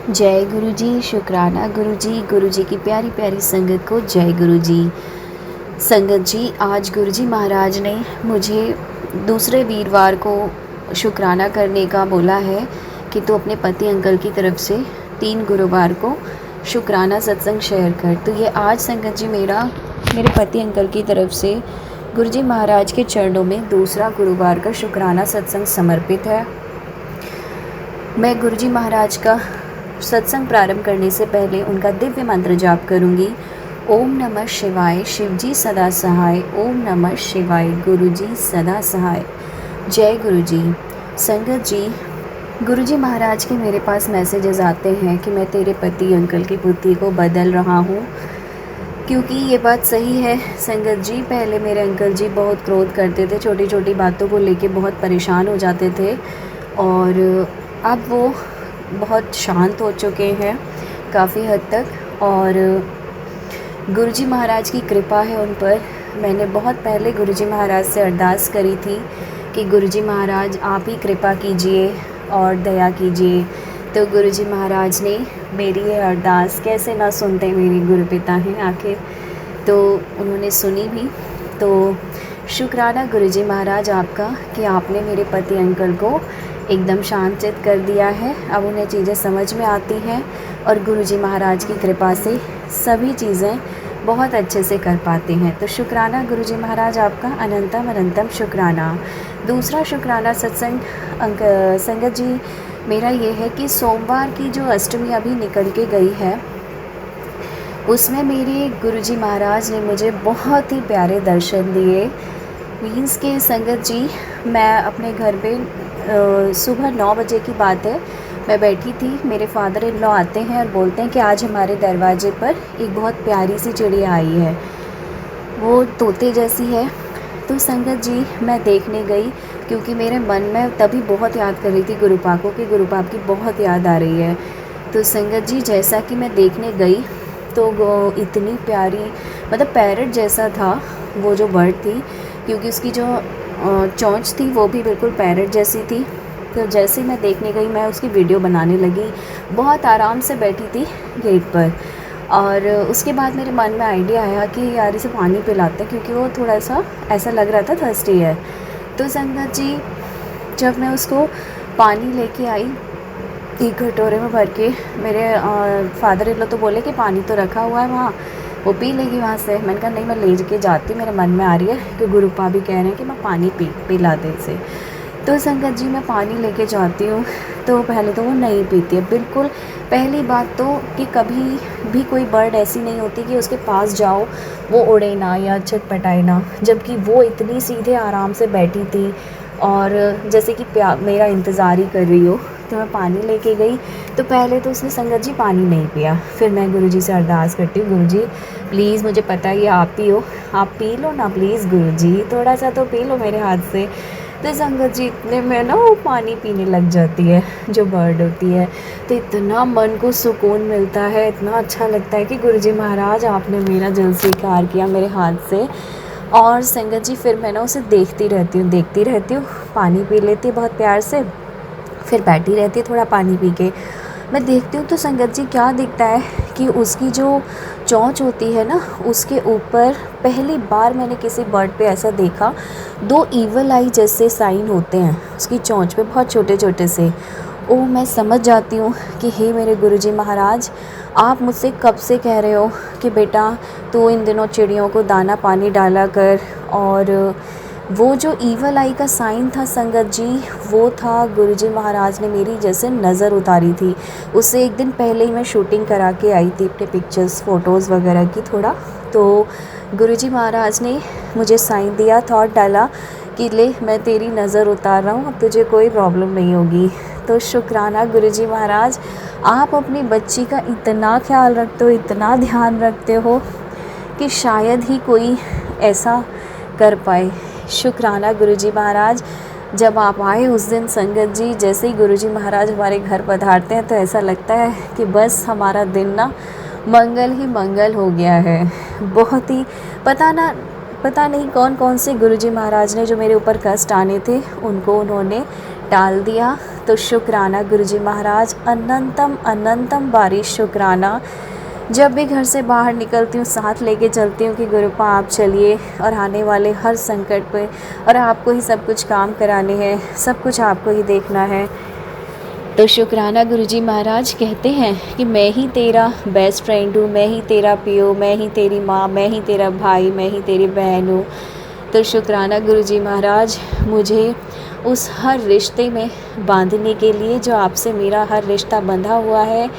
जय गुरु जी। शुक्राना गुरु जी की प्यारी प्यारी संगत को जय गुरु जी। संगत जी, आज गुरु जी महाराज ने मुझे दूसरे वीरवार को शुक्राना करने का बोला है कि तू अपने पति अंकल की तरफ से 3 गुरुवार को शुक्राना सत्संग शेयर कर। तो ये आज संगत जी मेरे पति अंकल की तरफ से गुरु जी महाराज के चरणों में दूसरा गुरुवार का शुक्राना सत्संग समर्पित है। मैं गुरु जी महाराज का सत्संग प्रारंभ करने से पहले उनका दिव्य मंत्र जाप करूंगी। ओम नमः शिवाय, शिवजी सदा सहाय। ओम नमः शिवाय, गुरु जी सदा सहाय। जय गुरु जी। संगत जी, गुरु जी महाराज के मेरे पास मैसेजेस आते हैं कि मैं तेरे पति अंकल की बुद्धि को बदल रहा हूँ, क्योंकि ये बात सही है संगत जी। पहले मेरे अंकल जी बहुत क्रोध करते थे, छोटी छोटी बातों को लेके बहुत परेशान हो जाते थे, और अब वो बहुत शांत हो चुके हैं काफ़ी हद तक। और गुरुजी महाराज की कृपा है उन पर। मैंने बहुत पहले गुरुजी महाराज से अरदास करी थी कि गुरुजी महाराज आप ही कृपा कीजिए और दया कीजिए। तो गुरुजी महाराज ने मेरी ये अरदास कैसे ना सुनते, मेरे गुरु पिता हैं आखिर, तो उन्होंने सुनी भी। तो शुक्राना गुरुजी महाराज आपका कि आपने मेरे पति अंकल को एकदम शांतचित कर दिया है। अब उन्हें चीज़ें समझ में आती हैं और गुरुजी महाराज की कृपा से सभी चीज़ें बहुत अच्छे से कर पाते हैं। तो शुक्राना गुरुजी महाराज आपका, अनंतम अनंतम शुक्राना। दूसरा शुक्राना सत्संग संगत जी मेरा ये है कि सोमवार की जो अष्टमी अभी निकल के गई है, उसमें मेरे गुरुजी महाराज ने मुझे बहुत ही प्यारे दर्शन दिए। मीन्स के संगत जी, मैं अपने घर पे सुबह 9 बजे की बात है, मैं बैठी थी, मेरे फादर इन लॉ आते हैं और बोलते हैं कि आज हमारे दरवाजे पर एक बहुत प्यारी सी चिड़िया आई है, वो तोते जैसी है। तो संगत जी मैं देखने गई, क्योंकि मेरे मन में तभी बहुत याद कर रही थी गुरुपा को कि गुरुपा की बहुत याद आ रही है। तो संगत जी जैसा कि मैं देखने गई तो वो इतनी प्यारी, मतलब पैरट जैसा था वो जो बर्ड थी, क्योंकि उसकी जो चोंच थी वो भी बिल्कुल पैरट जैसी थी। तो जैसे ही मैं देखने गई, मैं उसकी वीडियो बनाने लगी। बहुत आराम से बैठी थी गेट पर, और उसके बाद मेरे मन में आइडिया आया कि यार इसे पानी पिलाते हैं, क्योंकि वो थोड़ा सा ऐसा लग रहा था थर्स्टी है। तो संगत जी जब मैं उसको पानी लेके आई एक कटोरे में भर के, मेरे फादर इन लॉ तो बोले कि पानी तो रखा हुआ है वहाँ, वो पी लेगी वहाँ से। मैंने कहा नहीं, मैं ले के जाती, मेरे मन में आ रही है कि गुरुपा भी कह रहे हैं कि मैं पानी पिला दे इसे। तो संगत जी मैं पानी लेके जाती हूँ, तो पहले तो वो नहीं पीती है बिल्कुल। पहली बात तो कि कभी भी कोई बर्ड ऐसी नहीं होती कि उसके पास जाओ वो उड़े ना या छटपटाए ना, जबकि वो इतनी सीधे आराम से बैठी थी और जैसे कि मेरा इंतज़ार ही कर रही हो। तो मैं पानी लेके गई, तो पहले तो उसने संगत जी पानी नहीं पिया। फिर मैं गुरुजी से अरदास करती हूँ, गुरुजी प्लीज़, मुझे पता है ये आप ही हो, आप पी लो ना प्लीज़ गुरुजी, थोड़ा सा तो पी लो मेरे हाथ से। तो संगत जी इतने में ना वो पानी पीने लग जाती है जो बर्ड होती है। तो इतना मन को सुकून मिलता है, इतना अच्छा लगता है कि गुरुजी महाराज आपने मेरा जल स्वीकार किया मेरे हाथ से। और संगत जी फिर मैं ना उसे देखती रहती हूँ, पानी पी लेती बहुत प्यार से, फिर बैठी रहती है थोड़ा पानी पी के। मैं देखती हूँ तो संगत जी क्या दिखता है कि उसकी जो चोंच होती है ना, उसके ऊपर पहली बार मैंने किसी बर्ड पे ऐसा देखा, 2 ईवल आई जैसे साइन होते हैं उसकी चोंच पे, बहुत छोटे छोटे से। ओ मैं समझ जाती हूँ कि हे मेरे गुरुजी महाराज, आप मुझसे कब से कह रहे हो कि बेटा तू इन दिनों चिड़ियों को दाना पानी डाला कर। और वो जो ईवल आई का साइन था संगत जी, वो था गुरुजी महाराज ने मेरी जैसे नज़र उतारी थी। उससे एक दिन पहले ही मैं शूटिंग करा के आई थी अपने पिक्चर्स फ़ोटोज़ वगैरह की थोड़ा। तो गुरुजी महाराज ने मुझे साइन दिया, थॉट डाला कि ले मैं तेरी नज़र उतार रहा हूँ, अब तुझे कोई प्रॉब्लम नहीं होगी। तो शुक्राना गुरुजी महाराज, आप अपनी बच्ची का इतना ख्याल रखते हो, इतना ध्यान रखते हो कि शायद ही कोई ऐसा कर पाए। शुक्राना गुरुजी महाराज, जब आप आए उस दिन संगत जी, जैसे ही गुरुजी महाराज हमारे घर पधारते हैं तो ऐसा लगता है कि बस हमारा दिन ना मंगल ही मंगल हो गया है। बहुत ही पता नहीं कौन कौन से गुरुजी महाराज ने जो मेरे ऊपर कष्ट आने थे उनको उन्होंने टाल दिया। तो शुक्राना गुरुजी महाराज, अनंतम अनंतम बारी शुक्राना। जब भी घर से बाहर निकलती हूँ साथ लेके चलती हूँ कि गुरुपा आप चलिए, और आने वाले हर संकट पे, और आपको ही सब कुछ काम कराने हैं, सब कुछ आपको ही देखना है। तो शुक्राना गुरुजी महाराज कहते हैं कि मैं ही तेरा बेस्ट फ्रेंड हूँ, मैं ही तेरा पियो, मैं ही तेरी माँ, मैं ही तेरा भाई, मैं ही तेरी बहन हूँ। तो शुक्राना गुरुजी महाराज, मुझे उस हर रिश्ते में बांधने के लिए जो आपसे मेरा हर रिश्ता बंधा हुआ है।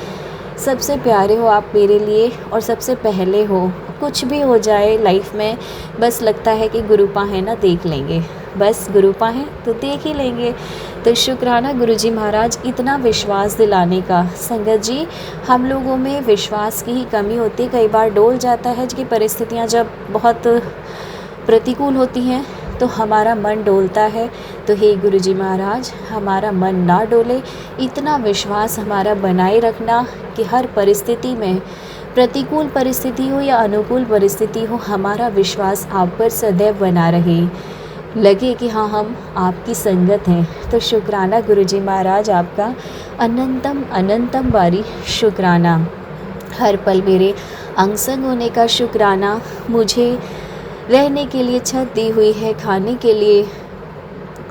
सबसे प्यारे हो आप मेरे लिए, और सबसे पहले हो। कुछ भी हो जाए लाइफ में, बस लगता है कि गुरुपा है ना, देख लेंगे, बस गुरुपा है तो देख ही लेंगे। तो शुक्राना गुरुजी महाराज इतना विश्वास दिलाने का। संगत जी, हम लोगों में विश्वास की ही कमी होती है। कई बार डोल जाता है कि परिस्थितियाँ जब बहुत प्रतिकूल होती हैं तो हमारा मन डोलता है। तो हे गुरुजी महाराज, हमारा मन ना डोले, इतना विश्वास हमारा बनाए रखना कि हर परिस्थिति में, प्रतिकूल परिस्थिति हो या अनुकूल परिस्थिति हो, हमारा विश्वास आप पर सदैव बना रहे, लगे कि हाँ हम आपकी संगत हैं। तो शुक्राना गुरुजी महाराज, आपका अनंतम अनंतम बारी शुक्राना। हर पल मेरे अंग संग होने का शुक्राना। मुझे रहने के लिए छत दी हुई है, खाने के लिए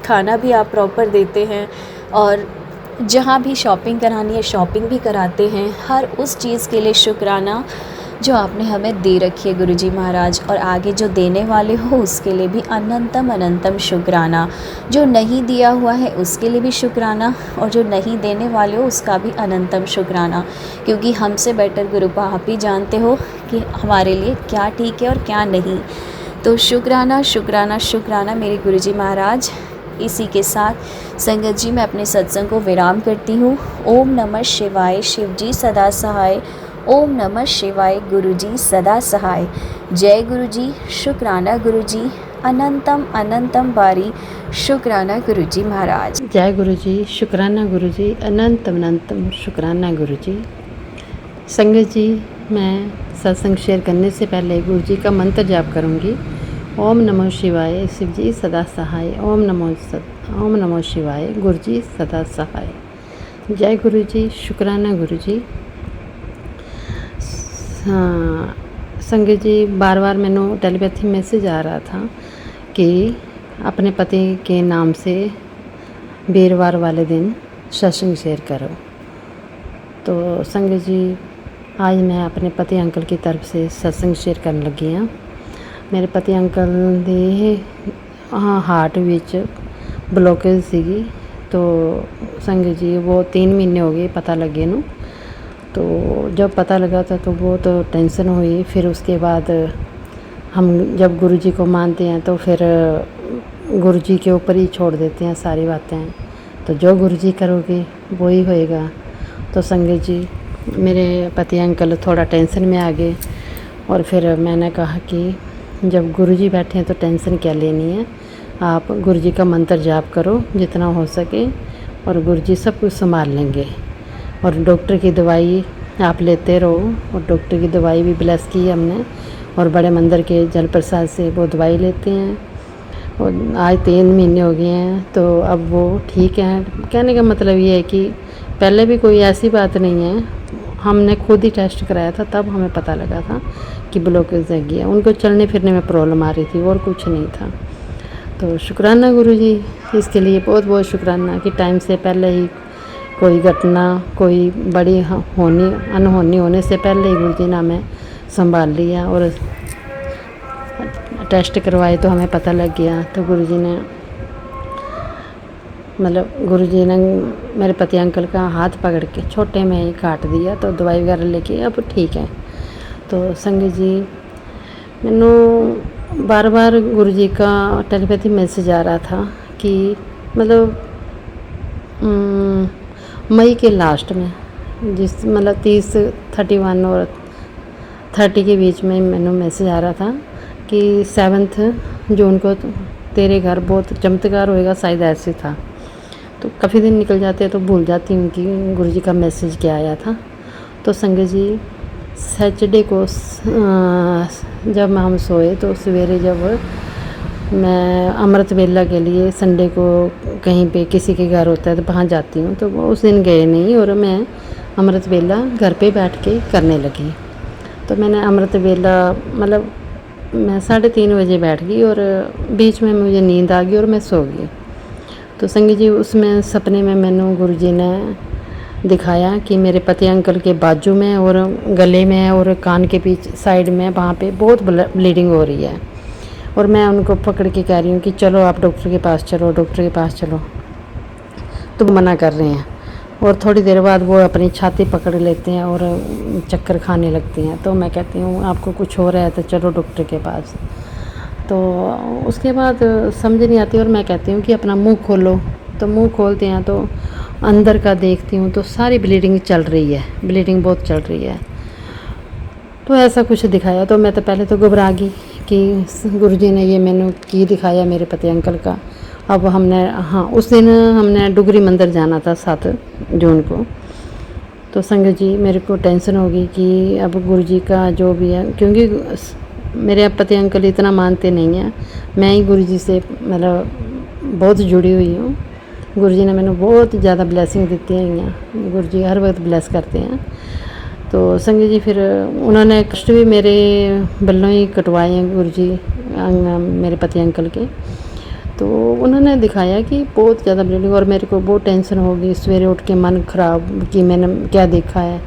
खाना भी आप प्रॉपर देते हैं, और जहाँ भी शॉपिंग करानी है शॉपिंग भी कराते हैं। हर उस चीज़ के लिए शुक्राना जो आपने हमें दे रखी है गुरुजी महाराज, और आगे जो देने वाले हो उसके लिए भी अनंतम अनंतम शुक्राना। जो नहीं दिया हुआ है उसके लिए भी शुक्राना, और जो नहीं देने वाले हो उसका भी अनंतम शुक्राना, क्योंकि हमसे बेटर गुरुपा आप ही जानते हो कि हमारे लिए क्या ठीक है और क्या नहीं। तो शुक्राना शुक्राना शुक्राना मेरे गुरुजी महाराज। इसी के साथ संगत जी, मैं अपने सत्संग को विराम करती हूँ। ओम नमः शिवाय, शिव जी सदा सहाय। ओम नमः शिवाय, गुरुजी सदा सहाय। जय गुरुजी, शुक्राना गुरुजी, अनंतम अनंतम बारी शुक्राना गुरुजी महाराज। जय गुरुजी, शुक्राना गुरुजी, अनंतम अनंतम शुक्राना गुरुजी। संगत जी, मैं सत्संग शेयर करने से पहले गुरुजी का मंत्र जाप करूंगी। ओम नमो शिवाय, शिव जी सदा सहाय। ओम नमो शिवाय, गुरुजी सदा सहाय। जय गुरुजी, शुक्राना गुरुजी। हाँ संगत जी, बार बार मैंने टेलीपैथी मैसेज आ रहा था कि अपने पति के नाम से वीरवार वाले दिन सत्संग शेयर करो। तो संगत जी, आज मैं अपने पति अंकल की तरफ से सत्संग शेयर करने लगी हाँ। मेरे पति अंकल ਦੇ हार्ट ਵਿੱਚ ब्लॉकेज ਸੀਗੀ। तो संगत जी, वो 3 महीने हो गए पता लगे नू। तो जब पता लगा था तो बहुत टेंशन हुई। फिर उसके बाद हम जब गुरुजी को मानते हैं तो फिर गुरुजी के ऊपर ही छोड़ देते हैं सारी बातें। तो जो गुरुजी करोगे वो ही होएगा। तो संगत जी, मेरे पति अंकल थोड़ा टेंशन में आ गए, और फिर मैंने कहा कि जब गुरुजी बैठे हैं तो टेंशन क्या लेनी है, आप गुरुजी का मंत्र जाप करो जितना हो सके, और गुरुजी सब कुछ संभाल लेंगे। और डॉक्टर की दवाई आप लेते रहो, और डॉक्टर की दवाई भी ब्लेस की है हमने, और बड़े मंदिर के जल प्रसाद से वो दवाई लेते हैं। और आज 3 महीने हो गए हैं तो अब वो ठीक हैं। कहने का मतलब ये है कि पहले भी कोई ऐसी बात नहीं है, हमने खुद ही टेस्ट कराया था, तब हमें पता लगा था कि ब्लॉकेज लग गया। उनको चलने फिरने में प्रॉब्लम आ रही थी और कुछ नहीं था। तो शुक्राना गुरुजी, इसके लिए बहुत बहुत शुक्राना कि टाइम से पहले ही कोई घटना, कोई बड़ी अनहोनी होने से पहले ही गुरुजी ने हमें संभाल लिया, और टेस्ट करवाए तो हमें पता लग गया। तो गुरुजी ने मेरे पति अंकल का हाथ पकड़ के छोटे में ही काट दिया, तो दवाई वगैरह लेके अब ठीक है। तो संगत जी, मैंने बार बार गुरुजी का टेलीपैथी मैसेज आ रहा था कि मई के लास्ट में, जिस 30, 31 और 30 के बीच में मैंने मैसेज आ रहा था कि 7 जून को तेरे घर बहुत चमत्कार होएगा, शायद ऐसे था। तो काफ़ी दिन निकल जाते हैं तो भूल जाती हूँ कि गुरुजी का मैसेज क्या आया था। तो संगत जी, सैटरडे को जब हम सोए तो सवेरे जब मैं अमृत वेला के लिए संडे को कहीं पे किसी के घर होता है तो वहाँ जाती हूँ, तो वो उस दिन गए नहीं और मैं अमृत वेला घर पे बैठ के करने लगी। तो मैंने अमृत वेला मतलब मैं 3:30 बजे बैठ गई और बीच में मुझे नींद आ गई और मैं सो गई। तो संगत जी उसमें सपने में मैंने गुरुजी ने दिखाया कि मेरे पति अंकल के बाजू में और गले में और कान के पीछे साइड में वहाँ पे बहुत ब्लीडिंग हो रही है, और मैं उनको पकड़ के कह रही हूँ कि चलो आप डॉक्टर के पास चलो, डॉक्टर के पास चलो। तो वो मना कर रहे हैं, और थोड़ी देर बाद वो अपनी छाती पकड़ लेते हैं और चक्कर खाने लगती हैं। तो मैं कहती हूँ आपको कुछ हो रहा है तो चलो डॉक्टर के पास। तो उसके बाद समझ नहीं आती और मैं कहती हूँ कि अपना मुंह खोलो। तो मुंह खोलते हैं तो अंदर का देखती हूँ तो सारी ब्लीडिंग चल रही है, ब्लीडिंग बहुत चल रही है। तो ऐसा कुछ दिखाया तो मैं तो पहले तो घबरा गई कि गुरुजी ने ये मैंने की दिखाया मेरे पति अंकल का। अब हमने उस दिन हमने डुगरी मंदिर जाना था 7 जून को। तो संगत जी मेरे को टेंशन हो गई कि अब गुरुजी का जो भी है, क्योंकि मेरे पति अंकल इतना मानते नहीं हैं, मैं ही गुरुजी से मतलब बहुत जुड़ी हुई हूँ। गुरुजी ने मैंने बहुत ज़्यादा ब्लेसिंग दी है, गुरुजी हर वक्त ब्लेस करते हैं। तो संगत जी फिर उन्होंने कष्ट भी मेरे बल्लों ही कटवाए हैं गुरुजी मेरे पति अंकल के। तो उन्होंने दिखाया कि बहुत ज़्यादा ब्लीडिंग, और मेरे को बहुत टेंशन हो गई। सवेरे उठ के मन ख़राब कि मैंने क्या देखा है।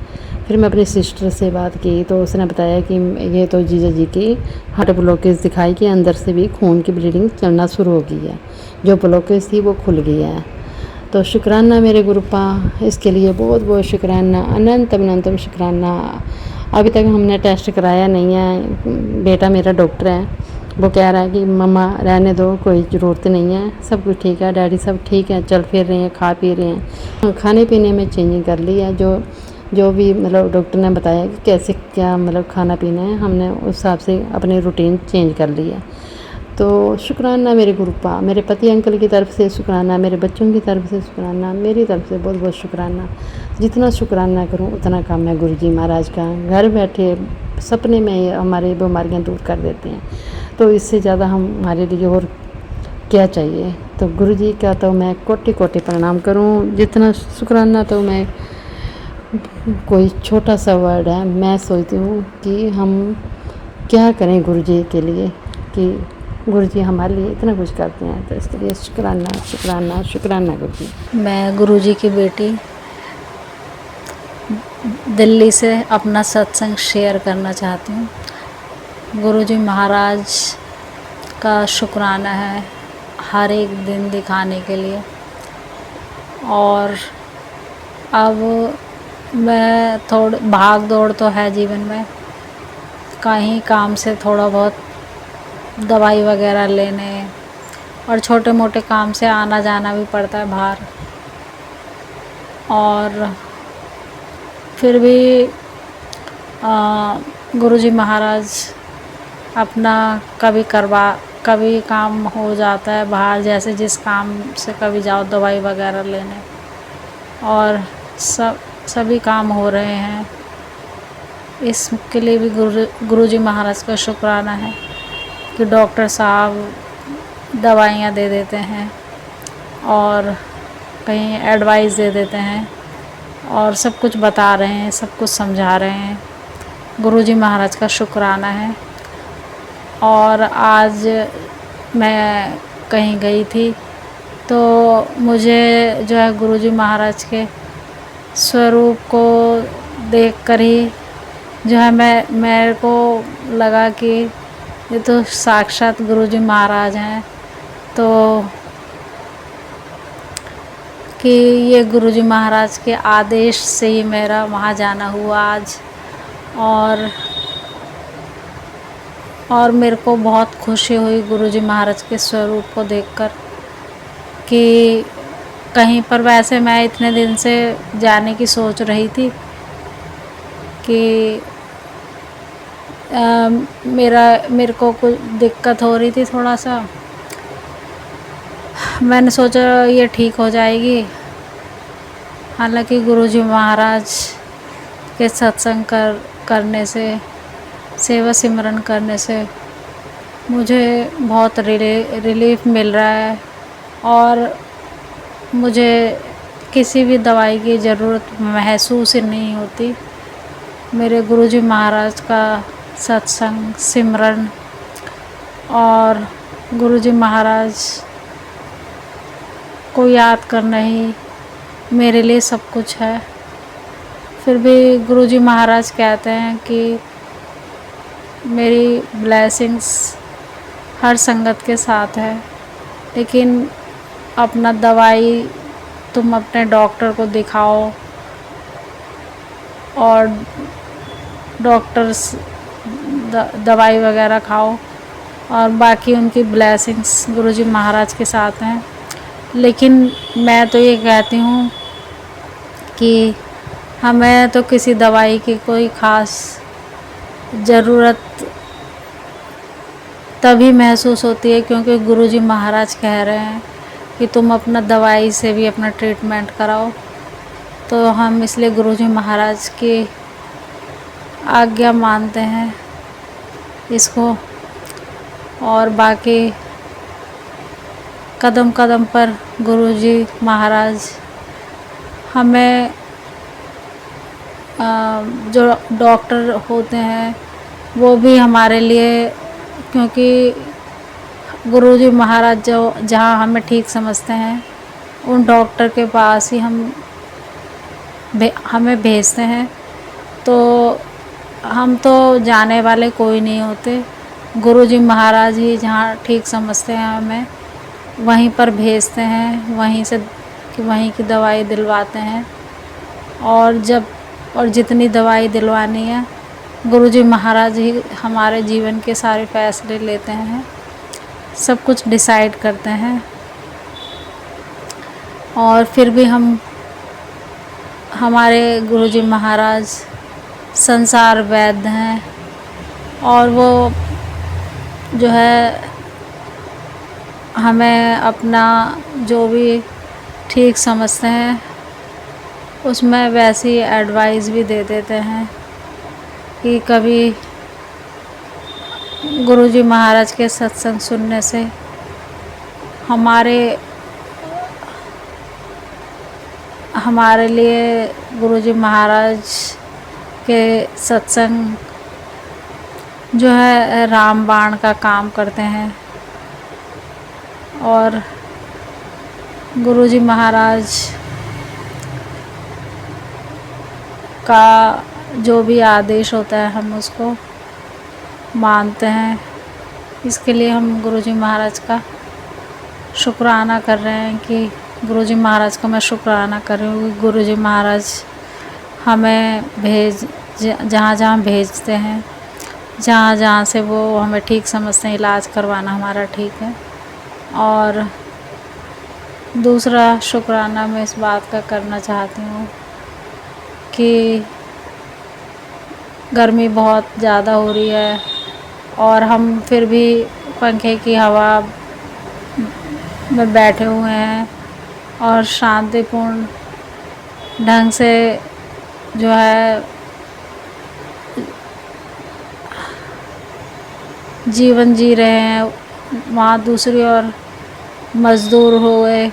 फिर मैं अपनी सिस्टर से बात की तो उसने बताया कि ये तो जीजा जी की हार्ट ब्लॉकेज दिखाई कि अंदर से भी खून की ब्लीडिंग चलना शुरू हो गई है, जो ब्लॉकेज थी वो खुल गई है। तो शुक्राना मेरे गुरुपा, इसके लिए बहुत बहुत शुक्राना, अनंतम शुक्राना। अभी तक हमने टेस्ट कराया नहीं है। बेटा मेरा डॉक्टर है, वो कह रहा है कि मम्मा रहने दो, कोई ज़रूरत नहीं है, सब कुछ ठीक है, डैडी सब ठीक है, चल फिर रहे हैं, खा पी रहे हैं। खाने पीने में चेंजिंग कर ली है, जो भी मतलब डॉक्टर ने बताया कि कैसे क्या मतलब खाना पीना है, हमने उस हिसाब से अपनी रूटीन चेंज कर ली है। तो शुक्राना मेरे गुरुपा, मेरे पति अंकल की तरफ से शुक्राना, मेरे बच्चों की तरफ से शुक्राना, मेरी तरफ से बहुत बहुत शुक्राना। जितना शुक्राना करूं उतना काम है गुरुजी महाराज का। घर बैठे सपने में हमारी बीमारियां दूर कर देते हैं, तो इससे ज़्यादा हमारे लिए और क्या चाहिए। तो गुरुजी का तो मैं कोटि कोटि प्रणाम करूं, जितना शुक्राना तो मैं कोई छोटा सा वर्ड है। मैं सोचती हूँ कि हम क्या करें गुरुजी के लिए, कि गुरुजी हमारे लिए इतना कुछ करते हैं। तो इसके लिए शुक्राना शुक्राना शुक्राना गुरुजी। मैं गुरुजी की बेटी दिल्ली से अपना सत्संग शेयर करना चाहती हूँ। गुरुजी महाराज का शुक्राना है हर एक दिन दिखाने के लिए। और अब मैं भाग दौड़ तो है जीवन में, कहीं काम से थोड़ा बहुत दवाई वगैरह लेने और छोटे मोटे काम से आना जाना भी पड़ता है बाहर। और फिर भी गुरुजी महाराज अपना कभी काम हो जाता है बाहर, जैसे जिस काम से कभी जाओ दवाई वगैरह लेने, और सभी काम हो रहे हैं। इसके लिए भी गुरुजी महाराज का शुक्राना है कि डॉक्टर साहब दवाइयाँ दे देते हैं और कहीं एडवाइस दे देते हैं और सब कुछ बता रहे हैं, सब कुछ समझा रहे हैं। गुरुजी महाराज का शुक्राना है। और आज मैं कहीं गई थी तो मुझे जो है गुरुजी महाराज के स्वरूप को देखकर ही जो है मेरे को लगा कि ये तो साक्षात गुरुजी महाराज हैं, तो कि ये गुरुजी महाराज के आदेश से ही मेरा वहाँ जाना हुआ आज। और मेरे को बहुत खुशी हुई गुरुजी महाराज के स्वरूप को देखकर, कि कहीं पर वैसे मैं इतने दिन से जाने की सोच रही थी कि मेरे को कुछ दिक्कत हो रही थी थोड़ा सा। मैंने सोचा ये ठीक हो जाएगी। हालांकि गुरुजी महाराज के सत्संग करने से, सेवा सिमरन करने से मुझे बहुत रिलीफ मिल रहा है और मुझे किसी भी दवाई की ज़रूरत महसूस ही नहीं होती। मेरे गुरुजी महाराज का सत्संग, सिमरन और गुरुजी महाराज को याद करना ही मेरे लिए सब कुछ है। फिर भी गुरुजी महाराज कहते हैं कि मेरी ब्लेसिंग्स हर संगत के साथ है, लेकिन अपना दवाई तुम अपने डॉक्टर को दिखाओ और डॉक्टर्स दवाई वगैरह खाओ, और बाकी उनकी ब्लेसिंग्स गुरुजी महाराज के साथ हैं। लेकिन मैं तो ये कहती हूँ कि हमें तो किसी दवाई की कोई ख़ास ज़रूरत तभी महसूस होती है क्योंकि गुरुजी महाराज कह रहे हैं कि तुम अपना दवाई से भी अपना ट्रीटमेंट कराओ। तो हम इसलिए गुरुजी महाराज की आज्ञा मानते हैं इसको, और बाकी कदम कदम पर गुरुजी महाराज हमें जो डॉक्टर होते हैं वो भी हमारे लिए, क्योंकि गुरुजी महाराज जो जहाँ हमें ठीक समझते हैं उन डॉक्टर के पास ही हमें भेजते हैं। तो हम तो जाने वाले कोई नहीं होते, गुरुजी महाराज ही जहाँ ठीक समझते हैं हमें वहीं पर भेजते हैं, वहीं की दवाई दिलवाते हैं। और जितनी दवाई दिलवानी है गुरुजी महाराज ही हमारे जीवन के सारे फैसले लेते हैं, सब कुछ डिसाइड करते हैं। और फिर भी हमारे गुरुजी महाराज संसार वैद्य हैं, और वो जो है हमें अपना जो भी ठीक समझते हैं उसमें वैसी एडवाइस भी दे देते हैं कि कभी गुरुजी महाराज के सत्संग सुनने से हमारे लिए गुरुजी महाराज के सत्संग जो है रामबाण का काम करते हैं। और गुरुजी महाराज का जो भी आदेश होता है हम उसको मानते हैं। इसके लिए हम गुरुजी महाराज का शुक्राना कर रहे हैं कि गुरुजी महाराज का मैं शुक्राना कर रही हूँ कि गुरुजी महाराज हमें जहाँ जहाँ भेजते हैं, जहाँ जहाँ से वो हमें ठीक समझते हैं, इलाज करवाना हमारा ठीक है। और दूसरा शुक्राना मैं इस बात का करना चाहती हूँ कि गर्मी बहुत ज़्यादा हो रही है और हम फिर भी पंखे की हवा में बैठे हुए हैं और शांतिपूर्ण ढंग से जो है जीवन जी रहे हैं। वहाँ दूसरी ओर मज़दूर हो गए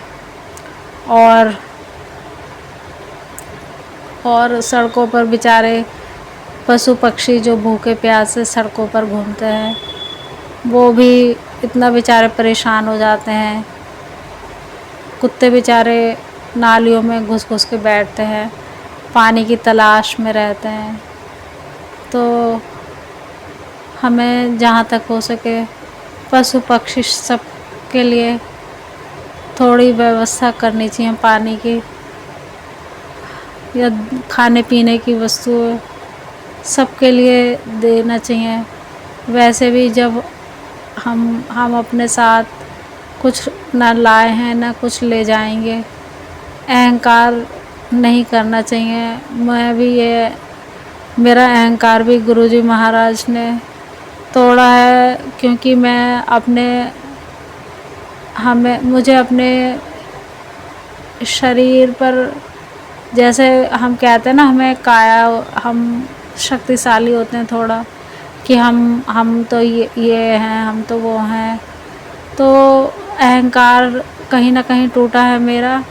और सड़कों पर बेचारे पशु पक्षी जो भूखे प्यासे सड़कों पर घूमते हैं वो भी इतना बेचारे परेशान हो जाते हैं। कुत्ते बेचारे नालियों में घुस घुस के बैठते हैं, पानी की तलाश में रहते हैं। तो हमें जहाँ तक हो सके पशु पक्षी सब के लिए थोड़ी व्यवस्था करनी चाहिए, पानी की या खाने पीने की वस्तुएं सबके लिए देना चाहिए। वैसे भी जब हम अपने साथ कुछ ना लाए हैं ना कुछ ले जाएंगे, अहंकार नहीं करना चाहिए। मेरा अहंकार भी गुरुजी महाराज ने तोड़ा है, क्योंकि मुझे अपने शरीर पर, जैसे हम कहते हैं ना, हम शक्तिशाली होते हैं थोड़ा, कि हम तो ये हैं, हम तो वो हैं। तो अहंकार कहीं ना कहीं टूटा है मेरा,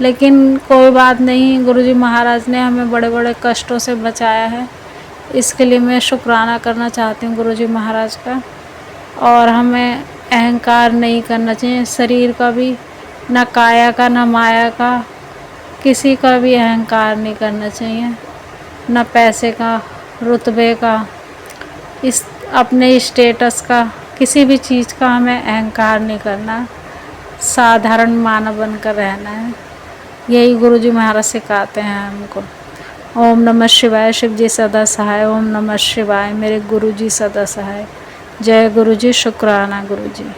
लेकिन कोई बात नहीं, गुरुजी महाराज ने हमें बड़े बड़े कष्टों से बचाया है। इसके लिए मैं शुक्राना करना चाहती हूँ गुरुजी महाराज का। और हमें अहंकार नहीं करना चाहिए, शरीर का भी, ना काया का ना माया का, किसी का भी अहंकार नहीं करना चाहिए, ना पैसे का, रुतबे का, इस अपने स्टेटस का, किसी भी चीज़ का हमें अहंकार नहीं करना, साधारण मानव बनकर रहना है। यही गुरुजी महाराज सिखाते हैं हमको। ओम नमः शिवाय, शिव जी सदा सहाय। ओम नमः शिवाय, मेरे गुरुजी सदा सहाय। जय गुरुजी, शुक्राना गुरुजी।